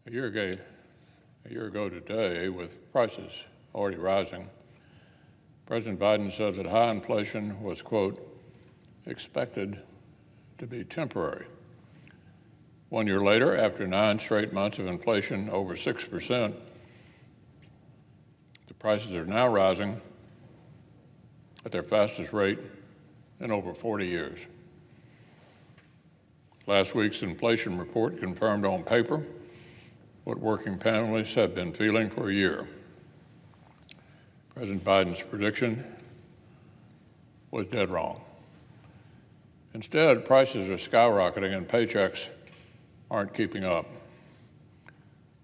A year ago today, with prices already rising, President Biden said that high inflation was, quote, expected to be temporary. 1 year later, after 9 straight months of inflation over 6%, the prices are now rising at their fastest rate in over 40 years. Last week's inflation report confirmed on paper what working families have been feeling for a year. President Biden's prediction was dead wrong. Instead, prices are skyrocketing and paychecks aren't keeping up.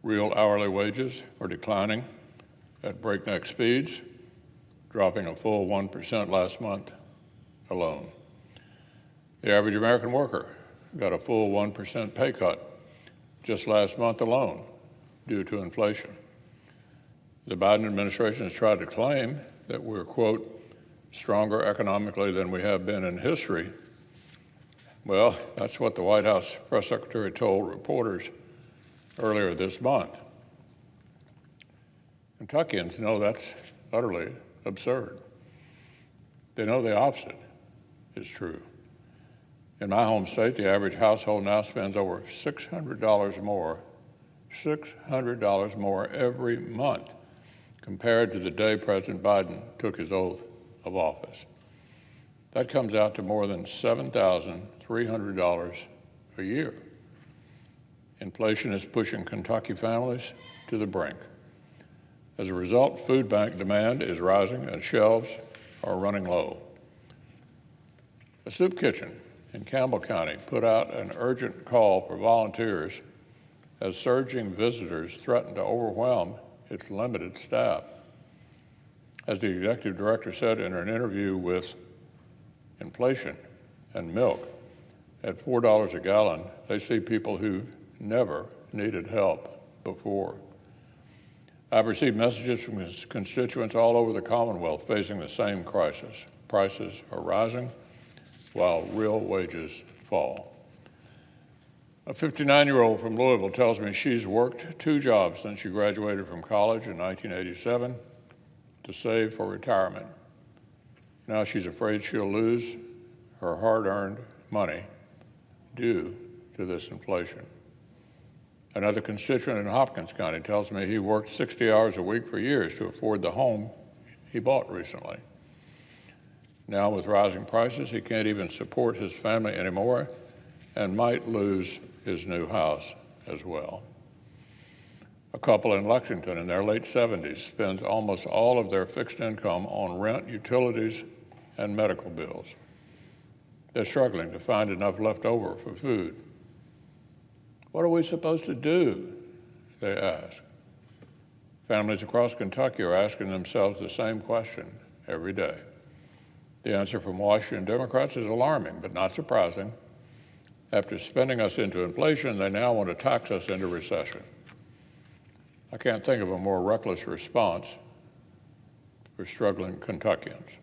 Real hourly wages are declining at breakneck speeds, dropping a full 1% last month alone. The average American worker got a full 1% pay cut just last month alone due to inflation. The Biden administration has tried to claim that we're, quote, stronger economically than we have been in history. Well, that's what the White House press secretary told reporters earlier this month. Kentuckians know that's utterly absurd. They know the opposite is true. In my home state, the average household now spends over $600 more every month compared to the day President Biden took his oath of office. That comes out to more than $7,300 a year. Inflation is pushing Kentucky families to the brink. As a result, food bank demand is rising and shelves are running low. A soup kitchen in Campbell County put out an urgent call for volunteers as surging visitors threaten to overwhelm its limited staff. As the executive director said in an interview with Inflation and Milk, at $4 a gallon, they see people who never needed help before. I've received messages from constituents all over the Commonwealth facing the same crisis. Prices are rising while real wages fall. A 59-year-old from Louisville tells me she's worked 2 jobs since she graduated from college in 1987 to save for retirement. Now she's afraid she'll lose her hard-earned money due to this inflation. Another constituent in Hopkins County tells me he worked 60 hours a week for years to afford the home he bought recently. Now, with rising prices, he can't even support his family anymore and might lose his new house as well. A couple in Lexington in their late 70s spends almost all of their fixed income on rent, utilities, and medical bills. They're struggling to find enough left over for food. What are we supposed to do? They ask. Families across Kentucky are asking themselves the same question every day. The answer from Washington Democrats is alarming, but not surprising. After spending us into inflation, they now want to tax us into recession. I can't think of a more reckless response for struggling Kentuckians.